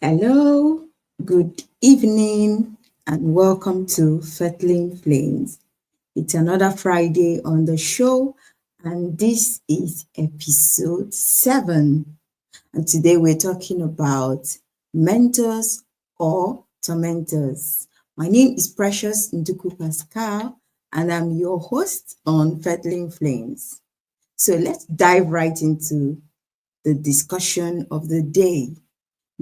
Hello, good evening, and welcome to Fettling Flames. It's another Friday on the show, and this is episode 7. And today we're talking about mentors or tormentors. My name is Precious Nduku Pascal, and I'm your host on Fettling Flames. So let's dive right into the discussion of the day.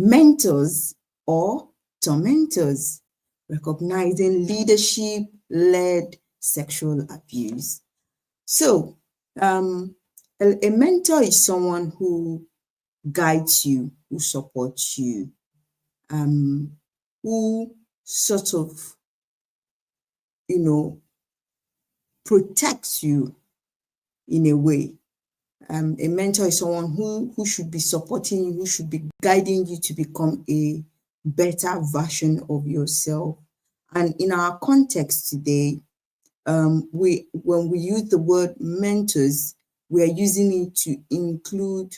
Mentors or tormentors, recognizing leadership led sexual abuse. So, a mentor is someone who guides you, who supports you, um, who sort of, you know, protects you in a way. A mentor is someone who should be supporting you, who should be guiding you to become a better version of yourself. And in our context today, when we use the word mentors, we are using it to include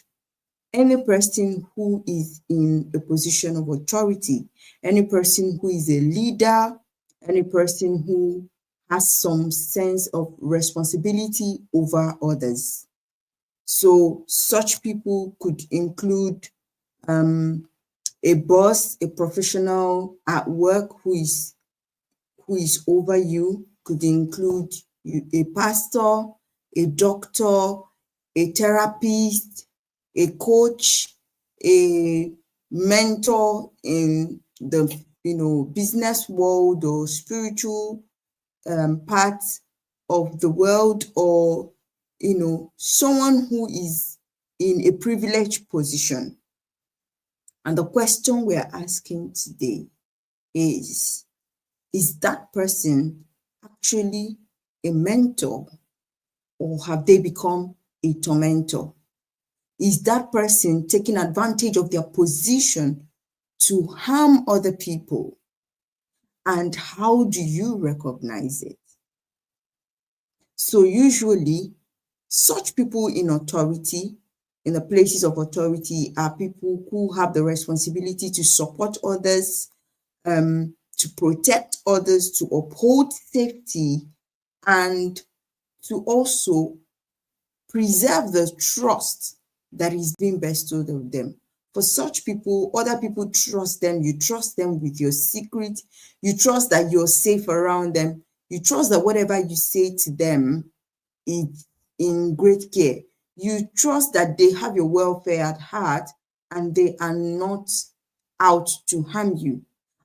any person who is in a position of authority, any person who is a leader, any person who has some sense of responsibility over others. So such people could include a boss, a professional at work who is over you, could include a pastor, a doctor, a therapist, a coach, a mentor in the business world or spiritual part of the world, or someone who is in a privileged position. And the question we're asking today is that person actually a mentor, or have they become a tormentor? Is that person taking advantage of their position to harm other people? And how do you recognize it? So usually, such people in authority, in the places of authority, are people who have the responsibility to support others, to protect others, to uphold safety, and to also preserve the trust that is being bestowed on them. For such people, other people trust them. You trust them with your secret. You trust that you're safe around them. You trust that whatever you say to them is in great care. You trust that they have your welfare at heart and they are not out to harm you.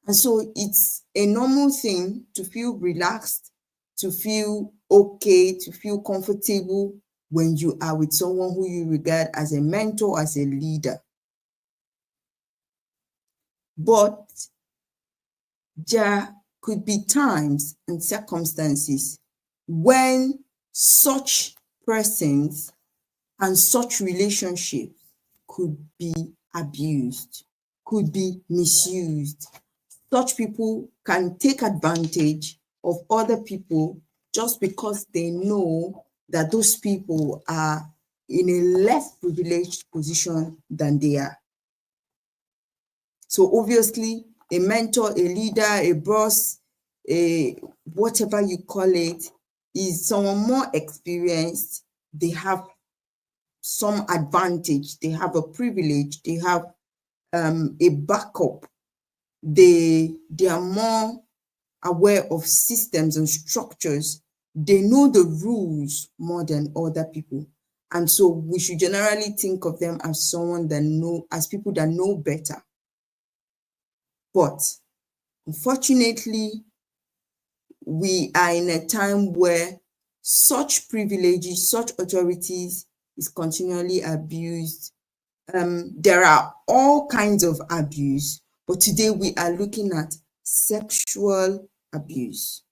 And so it's a normal thing to feel relaxed, to feel okay, to feel comfortable when you are with someone who you regard as a mentor, as a leader. But there could be times and circumstances when such persons and such relationships could be abused, could be misused. Such people can take advantage of other people just because they know that those people are in a less privileged position than they are. So obviously, a mentor, a leader, a boss, a whatever you call it, is someone more experienced. They have some advantage, they have a privilege, they have a backup. They are more aware of systems and structures. They know the rules more than other people. And so we should generally think of them as as people that know better. But unfortunately, we are in a time where such privileges, such authorities is continually abused. There are all kinds of abuse, but today we are looking at sexual abuse.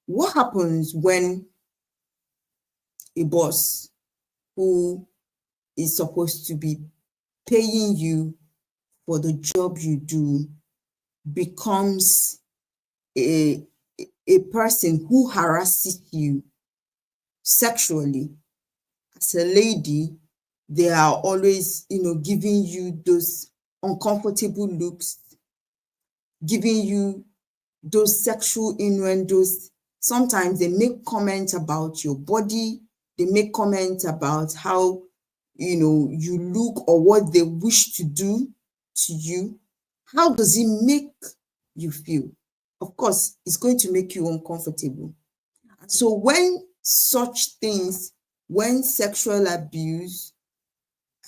What happens when a boss who is supposed to be paying you for the job you do becomes a person who harasses you sexually? As a lady, They are always, giving you those uncomfortable looks, giving you those sexual innuendos. Sometimes they make comments about your body. They make comments about how, you look or what they wish to do to you. How does it make you feel? Of course, it's going to make you uncomfortable. So when such things, when sexual abuse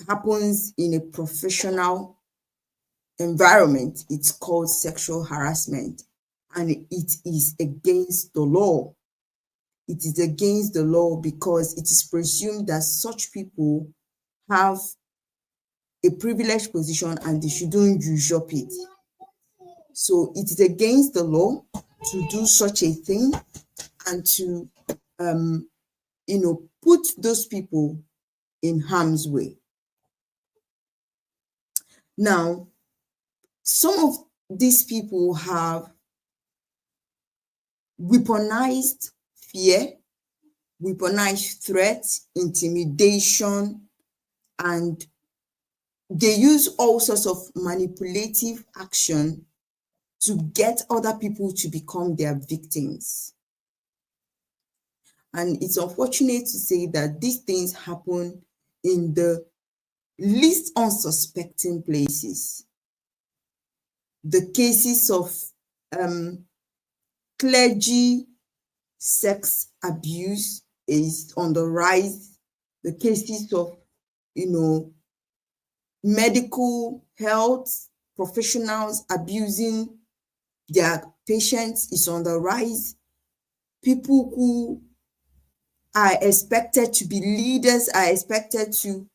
happens in a professional environment, it's called sexual harassment, and it is against the law. It is against the law because it is presumed that such people have a privileged position and they shouldn't usurp it. So it is against the law to do such a thing and to, put those people in harm's way. Now, some of these people have weaponized fear, weaponized threats, intimidation, and they use all sorts of manipulative action to get other people to become their victims. And it's unfortunate to say that these things happen in the least unsuspecting places. The cases of clergy sex abuse is on the rise. The cases of, medical health professionals abusing their patients is on the rise. People who are expected to be leaders are expected to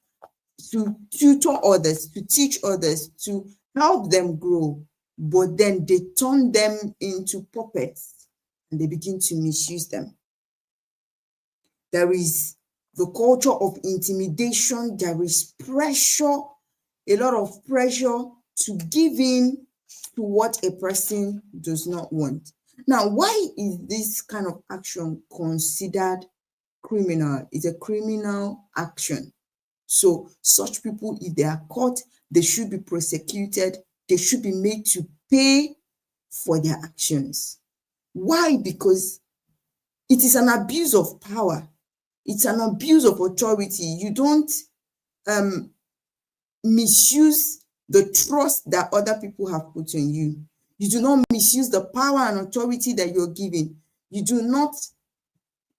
tutor others, to teach others, to help them grow, but then they turn them into puppets and they begin to misuse them. There is the culture of intimidation. There is pressure, a lot of pressure to give in to what a person does not want. Now, why is this kind of action considered criminal? It's a criminal action. So such people, if they are caught, they should be prosecuted. They should be made to pay for their actions. Why? Because it is an abuse of power. It's an abuse of authority. You don't misuse the trust that other people have put in you. You do not misuse the power and authority that you're giving. You do not,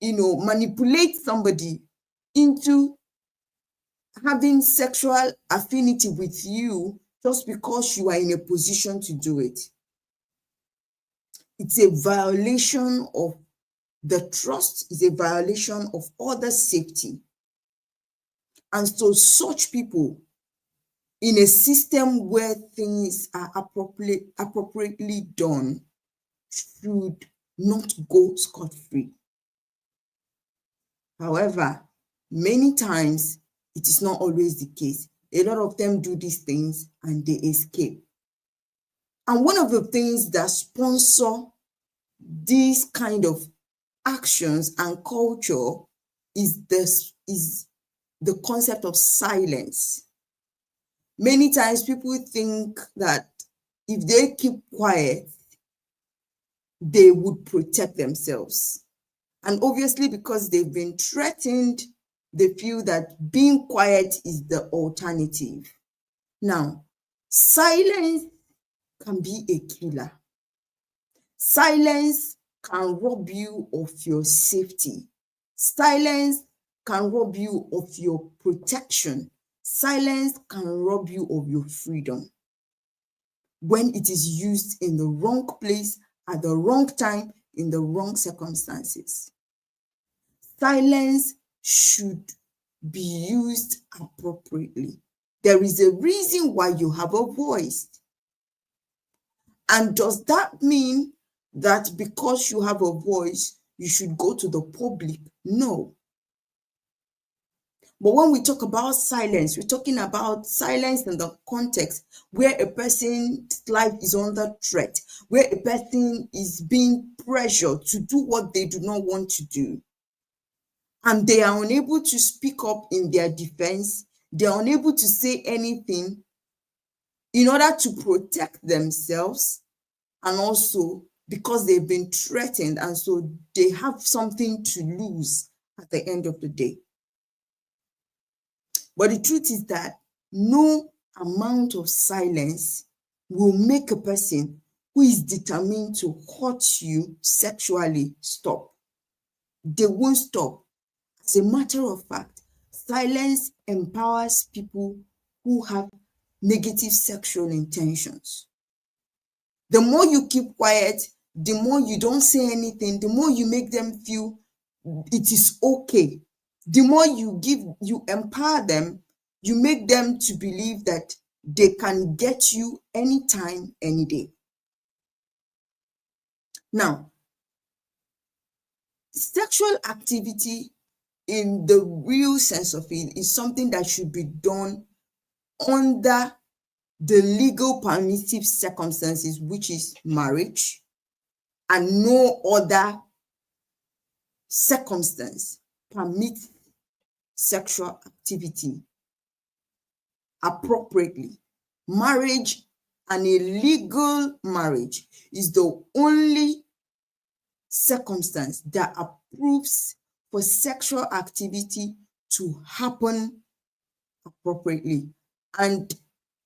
manipulate somebody into having sexual affinity with you just because you are in a position to do it. It's a violation of the trust, is a violation of other safety. And so such people in a system where things are appropriately done should not go scot-free. However, many times it is not always the case. A lot of them do these things and they escape. And one of the things that sponsor these kind of actions and culture is the concept of silence. Many times people think that if they keep quiet, they would protect themselves. And obviously, because they've been threatened, they feel that being quiet is the alternative. Now, silence can be a killer. Silence can rob you of your safety. Silence can rob you of your protection. Silence can rob you of your freedom when it is used in the wrong place, at the wrong time, in the wrong circumstances. Silence should be used appropriately. There is a reason why you have a voice. And does that mean that because you have a voice, you should go to the public? No. But when we talk about silence, we're talking about silence in the context where a person's life is under threat, where a person is being pressured to do what they do not want to do, and they are unable to speak up in their defense. they're unable to say anything in order to protect themselves, and also because they've been threatened, and so they have something to lose at the end of the day. But the truth is that no amount of silence will make a person who is determined to hurt you sexually stop. They won't stop. As a matter of fact, silence empowers people who have negative sexual intentions. The more you keep quiet, the more you don't say anything, the more you make them feel it is okay. The more you empower them, you make them to believe that they can get you anytime, any day. Now, sexual activity in the real sense of it is something that should be done under the legal permissive circumstances, which is marriage, and no other circumstance permits sexual activity appropriately. Marriage, and a legal marriage, is the only circumstance that approves for sexual activity to happen appropriately. And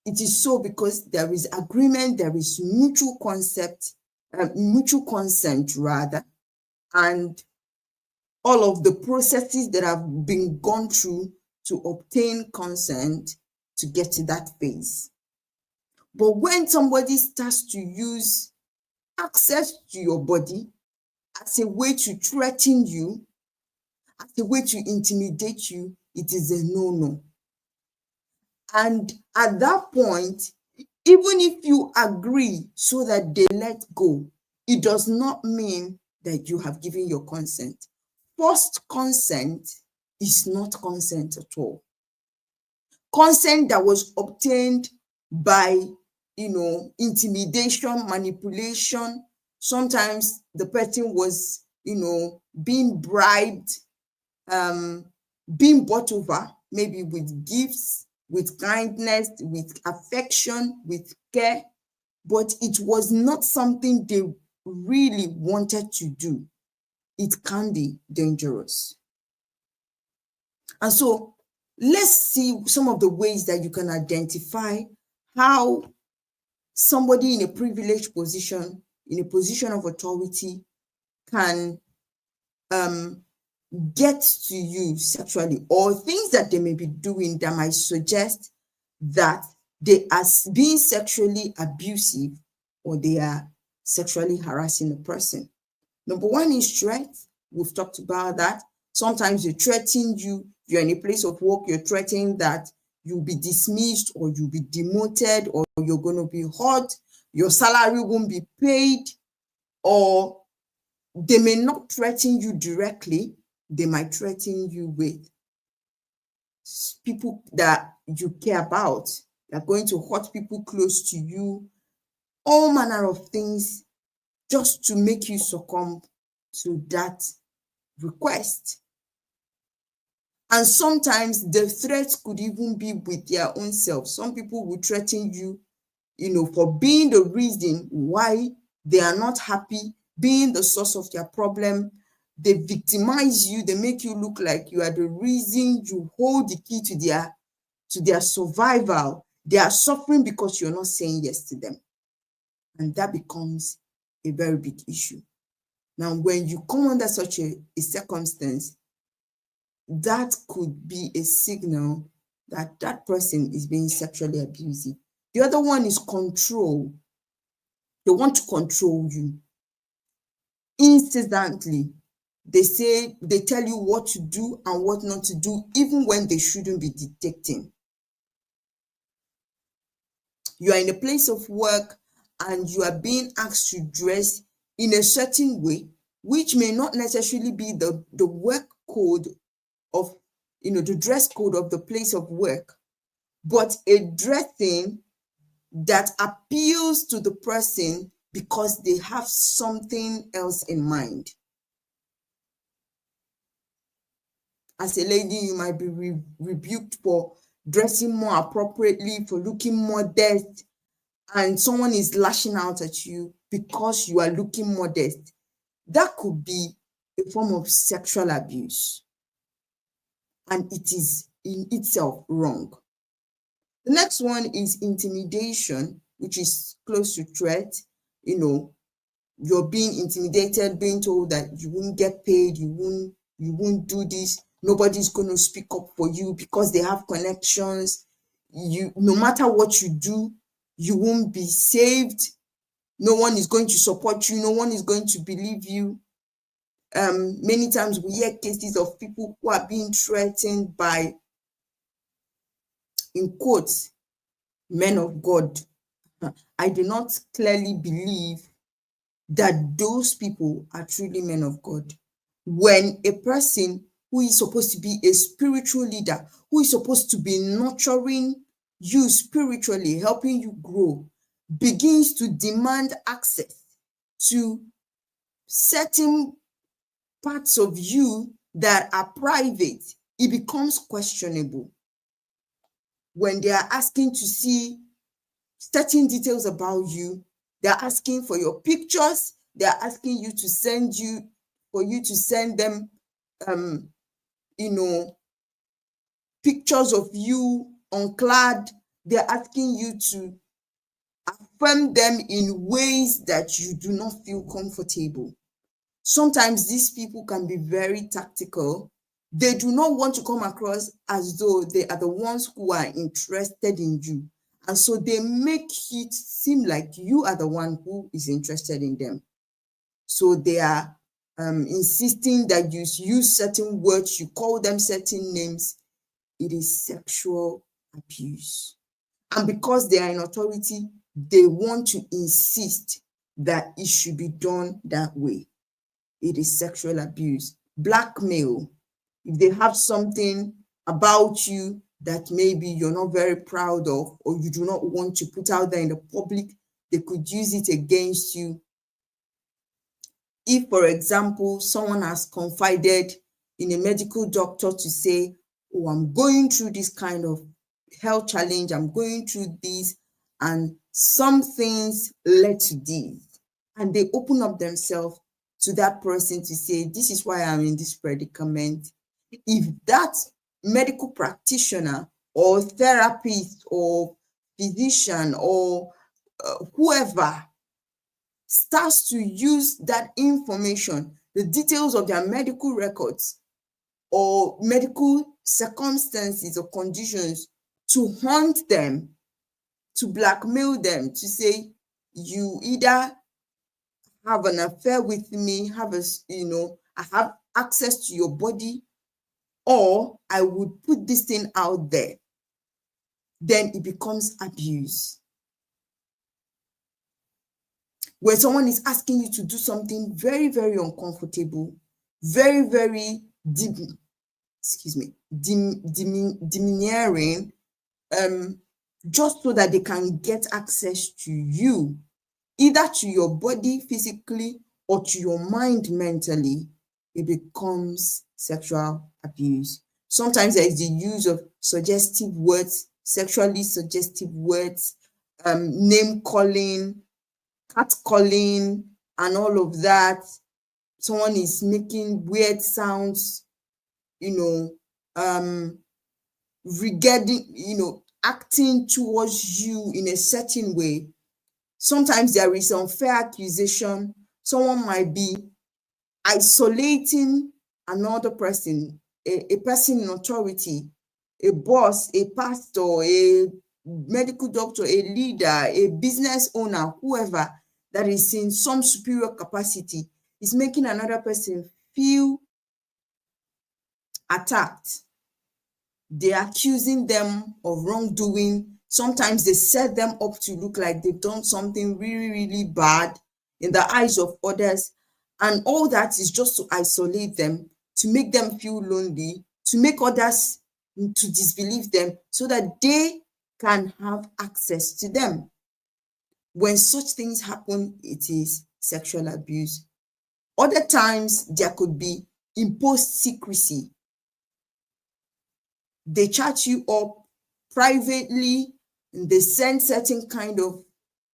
it is so because there is agreement, there is mutual consent, and all of the processes that have been gone through to obtain consent to get to that phase. But when somebody starts to use access to your body as a way to threaten you, as a way to intimidate you, it is a no-no. And at that point, even if you agree so that they let go, it does not mean that you have given your consent. Forced consent is not consent at all. Consent that was obtained by, intimidation, manipulation. Sometimes the person was, being bribed, being bought over, maybe with gifts, with kindness, with affection, with care, but it was not something they really wanted to do. It can be dangerous. And so let's see some of the ways that you can identify how somebody in a privileged position, in a position of authority, can get to you sexually, or things that they may be doing that might suggest that they are being sexually abusive or they are sexually harassing a person. Number one is threat. We've talked about that. Sometimes they threaten you. You're in a place of work, you're threatening that you'll be dismissed or you'll be demoted or you're going to be hurt, your salary won't be paid, or they may not threaten you directly. They might threaten you with people that you care about. They're going to hurt people close to you, all manner of things just to make you succumb to that request. And sometimes the threats could even be with their own self. Some people will threaten you, for being the reason why they are not happy, being the source of their problem. They victimize you. They make you look like you are the reason. You hold the key to their survival. They are suffering because you're not saying yes to them. And that becomes a very big issue. Now, when you come under such a circumstance, that could be a signal that that person is being sexually abusive. The other one is control. They want to control you. Incessantly, they tell you what to do and what not to do, even when they shouldn't be dictating. You are in a place of work and you are being asked to dress in a certain way, which may not necessarily be the work code of, the dress code of the place of work, but a dressing that appeals to the person because they have something else in mind. As a lady, you might be rebuked for dressing more appropriately, for looking modest, and someone is lashing out at you because you are looking modest, that could be a form of sexual abuse, and it is in itself wrong. The next one is intimidation, which is close to threat. You're being intimidated, being told that you won't get paid, you won't do this, nobody's going to speak up for you because they have connections. No matter what you do, you won't be saved. No one is going to support you. No one is going to believe you. Many times we hear cases of people who are being threatened by, in quotes, men of God. I do not clearly believe that those people are truly men of God. When a person who is supposed to be a spiritual leader, who is supposed to be nurturing you spiritually, helping you grow, begins to demand access to certain parts of you that are private, it becomes questionable. When they are asking to see certain details about you, they're asking for your pictures, they're asking you to send them pictures of you unclad. They're asking you to affirm them in ways that you do not feel comfortable. Sometimes these people can be very tactical. They do not want to come across as though they are the ones who are interested in you. And so they make it seem like you are the one who is interested in them. So they are insisting that you use certain words, you call them certain names. It is sexual abuse. And because they are in authority, they want to insist that it should be done that way. It is sexual abuse. Blackmail. If they have something about you that maybe you're not very proud of, or you do not want to put out there in the public, they could use it against you. If, for example, someone has confided in a medical doctor to say, oh, I'm going through this kind of health challenge, I'm going through this, and some things led to this, and they open up themselves to that person to say, this is why I'm in this predicament. If that medical practitioner or therapist or physician or whoever starts to use that information, the details of their medical records or medical circumstances or conditions, to haunt them, to blackmail them, to say, you either have an affair with me, I have access to your body, or I would put this thing out there, then it becomes abuse. When someone is asking you to do something very, very uncomfortable, very, very demeaning, just so that they can get access to you, either to your body physically or to your mind mentally, it becomes sexual abuse. Sometimes there is the use of suggestive words, sexually suggestive words, name calling, cat calling, and all of that. Someone is making weird sounds, regarding, acting towards you in a certain way. Sometimes there is unfair accusation. Someone might be isolating another person, a person in authority, a boss, a pastor, a medical doctor, a leader, a business owner, whoever that is in some superior capacity, is making another person feel attacked. They're accusing them of wrongdoing. Sometimes they set them up to look like they've done something really, really bad in the eyes of others. And all that is just to isolate them, to make them feel lonely, to make others to disbelieve them so that they can have access to them. When such things happen, it is sexual abuse. Other times, there could be imposed secrecy. They chat you up privately, they send certain kind of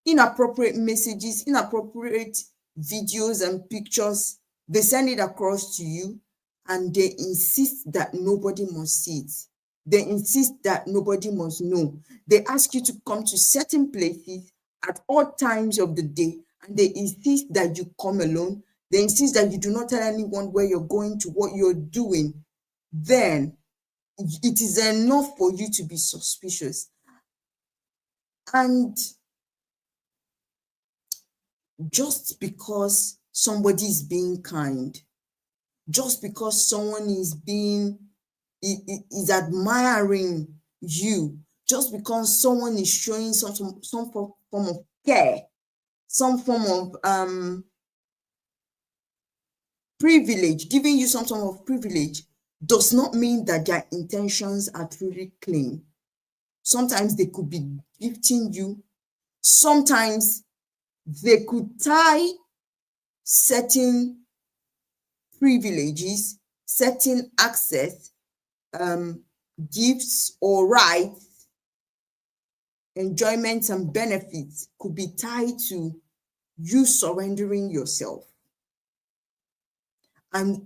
inappropriate messages, inappropriate videos and pictures. They send it across to you and they insist that nobody must see it. They insist that nobody must know. They ask you to come to certain places at all times of the day, and they insist that you come alone. They insist that you do not tell anyone where you're going to, what you're doing. Then it is enough for you to be suspicious. And just because somebody is being kind, just because someone is admiring you, just because someone is showing some form of care, some form of privilege, giving you some sort of privilege, does not mean that their intentions are truly clean. Sometimes they could be gifting you. Sometimes they could tie certain privileges, certain access, gifts or rights, enjoyments and benefits could be tied to you surrendering yourself. And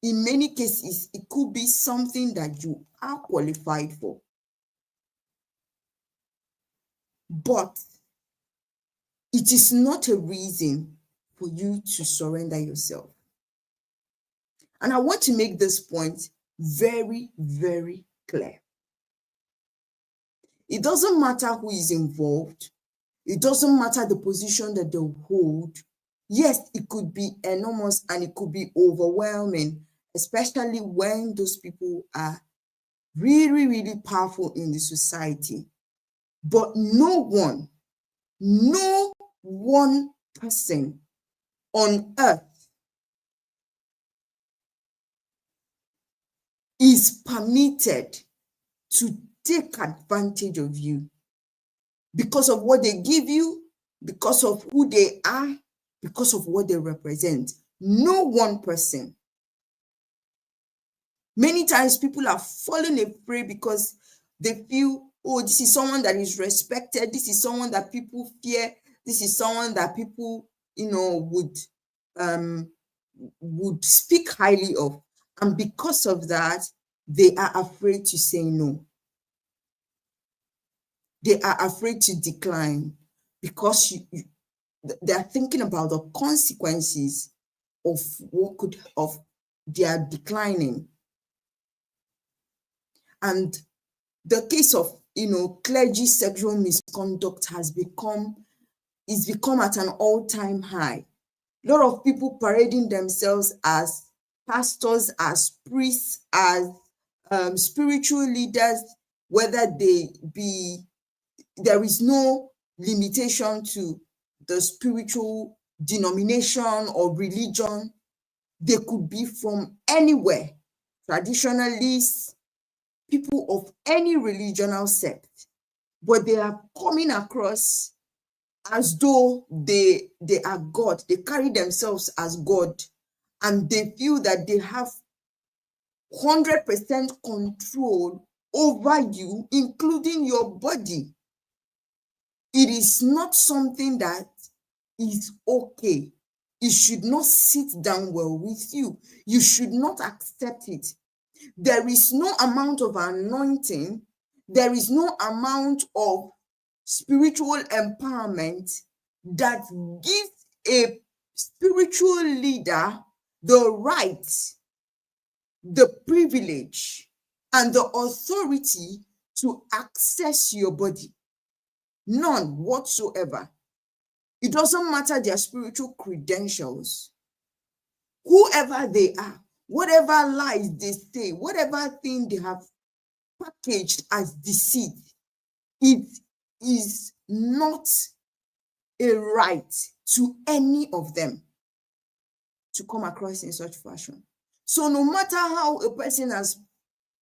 in many cases, it could be something that you are qualified for. But it is not a reason for you to surrender yourself. And I want to make this point very, very clear. It doesn't matter who is involved. It doesn't matter the position that they hold. Yes, it could be enormous and it could be overwhelming, especially when those people are really, really powerful in the society. But no one person on earth is permitted to take advantage of you because of what they give you, because of who they are, because of what they represent. No one person. Many times people are falling a prey because they feel, oh, this is someone that is respected. This is someone that people fear. This is someone that people, would speak highly of. And because of that, they are afraid to say no. They are afraid to decline because they are thinking about the consequences of of their declining. And the case of clergy sexual misconduct has become at an all-time high. A lot of people parading themselves as pastors, as priests, as spiritual leaders, whether there is no limitation to the spiritual denomination or religion. They could be from anywhere, traditionalists, people of any religional sect, but they are coming across as though they are God. They carry themselves as God, and they feel that they have 100% control over you, including your body. It is not something that is okay. It should not sit down well with you. You should not accept it. There is no amount of anointing. There is no amount of spiritual empowerment that gives a spiritual leader the right, the privilege, and the authority to access your body. None whatsoever. It doesn't matter their spiritual credentials. Whoever they are, whatever lies they say, whatever thing they have packaged as deceit, it is not a right to any of them to come across in such fashion. So no matter how a person has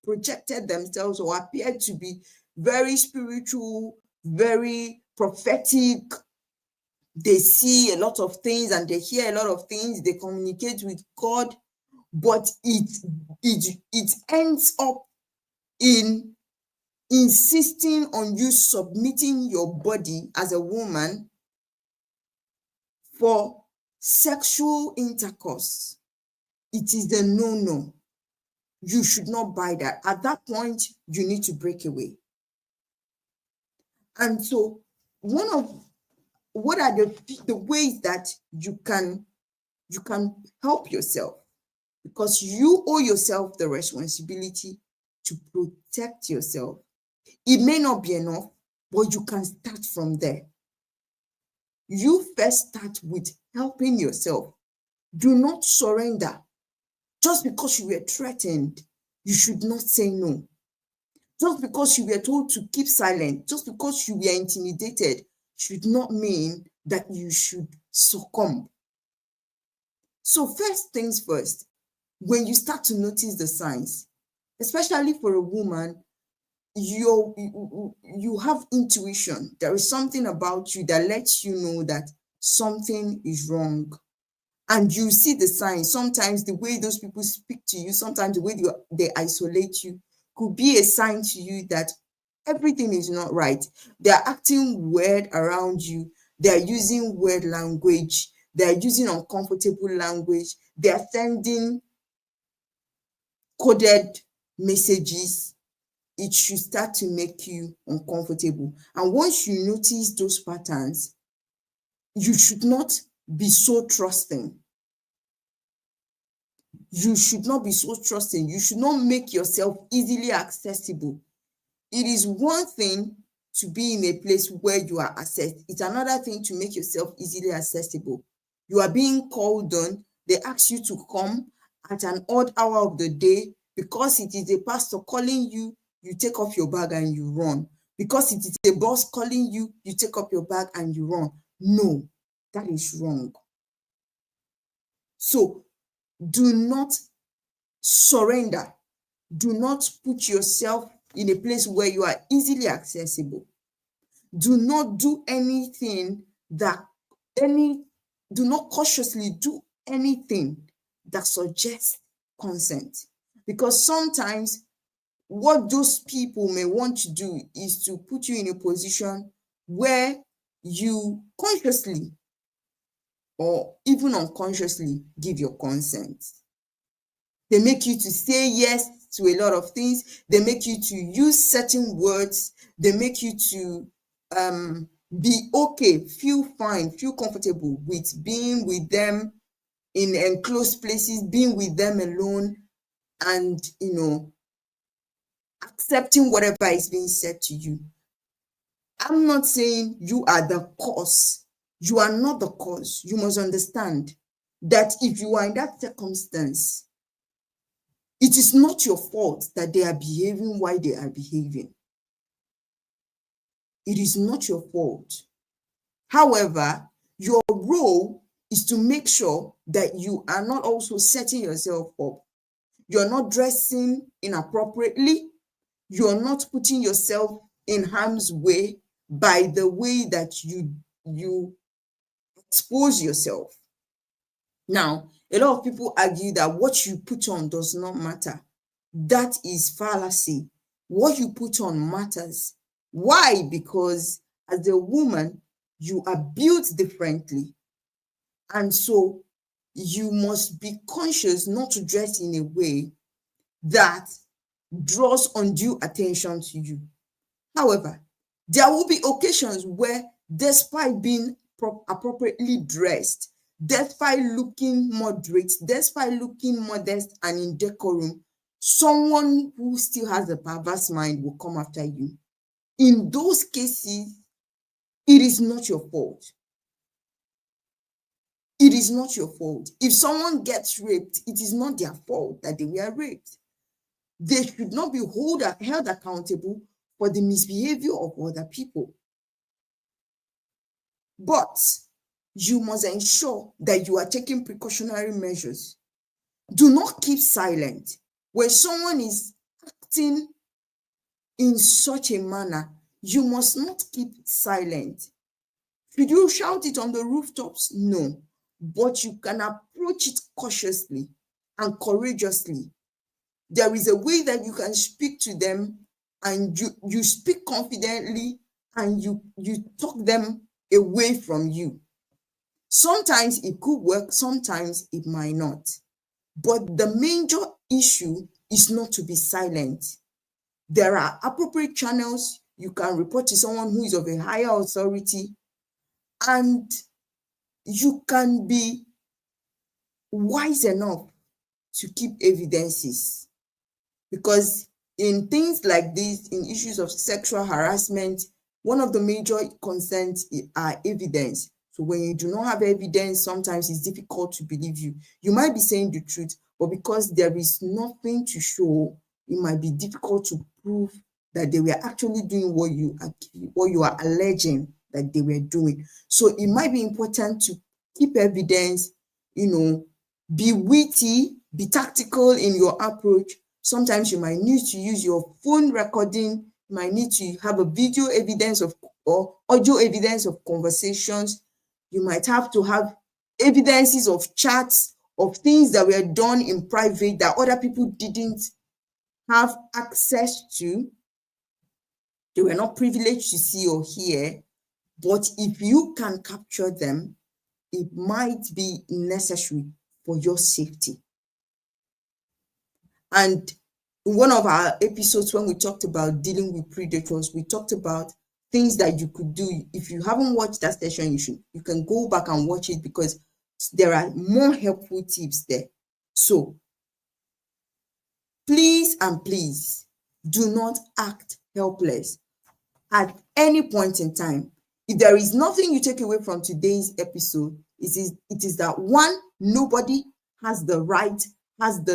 projected themselves or appeared to be very spiritual, very prophetic, they see a lot of things and they hear a lot of things, they communicate with God, but it ends up in insisting on you submitting your body as a woman for sexual intercourse, it is the no. You should not buy that. At that point, you need to break away. And so what are the ways that you can help yourself? Because you owe yourself the responsibility to protect yourself. It may not be enough, but you can start from there. You first start with helping yourself. Do not surrender. Just because you were threatened, you should not say no. Just because you were told to keep silent, just because you were intimidated, should not mean that you should succumb. So first things first, when you start to notice the signs, especially for a woman, you have intuition. There is something about you that lets you know that something is wrong. And you see the signs. Sometimes the way those people speak to you, sometimes the way they isolate you could be a sign to you that everything is not right. They're acting weird around you. They're using weird language. They're using uncomfortable language. They're sending coded messages. It should start to make you uncomfortable. And once you notice those patterns, you should not be so trusting. You should not be so trusting. You should not make yourself easily accessible. It is one thing to be in a place where you are accessed. It's another thing to make yourself easily accessible. You are being called on. They ask you to come at an odd hour of the day because it is a pastor calling you. You take off your bag and you run. Because it is a boss calling you, you take up your bag and you run. No, that is wrong. So do not surrender. Do not put yourself in a place where you are easily accessible. Do not do anything do not cautiously do anything that suggests consent. Because sometimes what those people may want to do is to put you in a position where you consciously or even unconsciously give your consent. They make you to say yes to a lot of things. They make you to use certain words. They make you to be okay, feel fine, feel comfortable with being with them in enclosed places, being with them alone, and accepting whatever is being said to you. I'm not saying you are the cause. You are not the cause. You must understand that if you are in that circumstance, it is not your fault that they are behaving why they are behaving. It is not your fault. However, your role is to make sure that you are not also setting yourself up. You're not dressing inappropriately. You're not putting yourself in harm's way by the way that you expose yourself. Now, a lot of people argue that what you put on does not matter. That is fallacy. What you put on matters. Why? Because as a woman, you are built differently. And so you must be conscious not to dress in a way that draws undue attention to you. However, there will be occasions where, despite being appropriately dressed, despite looking moderate, despite looking modest and in decorum, someone who still has a perverse mind will come after you. In those cases, it is not your fault. It is not your fault. If someone gets raped, it is not their fault that they were raped. They should not be held accountable for the misbehavior of other people. But you must ensure that you are taking precautionary measures. Do not keep silent. When someone is acting in such a manner, you must not keep silent. Should you shout it on the rooftops? No. But you can approach it cautiously and courageously. There is a way that you can speak to them and you speak confidently and you talk them away from you. Sometimes it could work, sometimes it might not. But the major issue is not to be silent. There are appropriate channels you can report to someone who is of a higher authority, and you can be wise enough to keep evidences. Because in things like this, in issues of sexual harassment, one of the major concerns are evidence. So when you do not have evidence, sometimes it's difficult to believe you. You might be saying the truth, but because there is nothing to show, it might be difficult to prove that they were actually doing what you are alleging that they were doing. So it might be important to keep evidence, be witty, be tactical in your approach. Sometimes you might need to use your phone recording, you might need to have a video evidence or audio evidence of conversations. You might have to have evidences of chats, of things that were done in private that other people didn't have access to. They were not privileged to see or hear. But if you can capture them, it might be necessary for your safety. And in one of our episodes, when we talked about dealing with predators, we talked about things that you could do. If you haven't watched that session, you can go back and watch it, because there are more helpful tips there. So please and please do not act helpless at any point in time. If there is nothing you take away from today's episode, it is that, one, nobody has the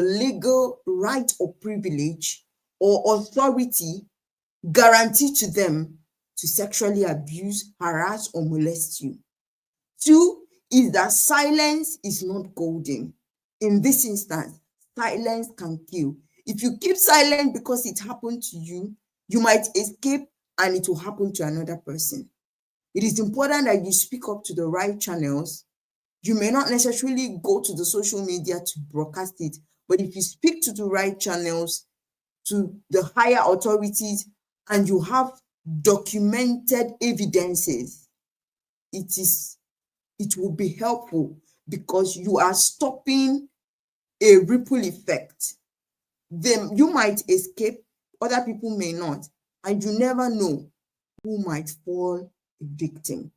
legal right or privilege or authority guaranteed to them to sexually abuse, harass, or molest you. Two is that silence is not golden. In this instance, silence can kill. If you keep silent because it happened to you, you might escape and it will happen to another person. It is important that you speak up to the right channels. You may not necessarily go to the social media to broadcast it, but if you speak to the right channels, to the higher authorities, and you have documented evidences, it will be helpful, because you are stopping a ripple effect. Then you might escape, other people may not, and you never know who might fall a victim.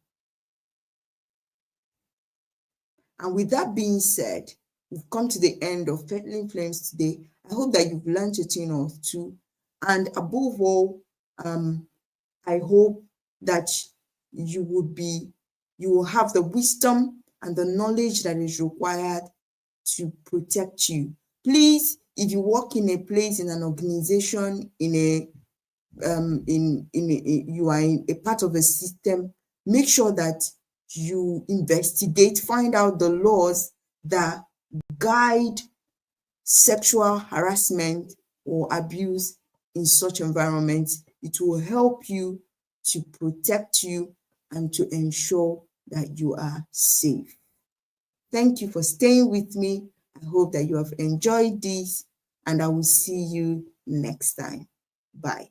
And with that being said, we've come to the end of Fettling Flames today. I hope that you've learned a thing or two. And above all, I hope that you will have the wisdom and the knowledge that is required to protect you. Please, if you work in a place, in an organization, you are in a part of a system, make sure that you investigate, find out the laws that guide sexual harassment or abuse in such environments. It will help you to protect you and to ensure that you are safe. Thank you for staying with me. I hope that you have enjoyed this, and I will see you next time. Bye.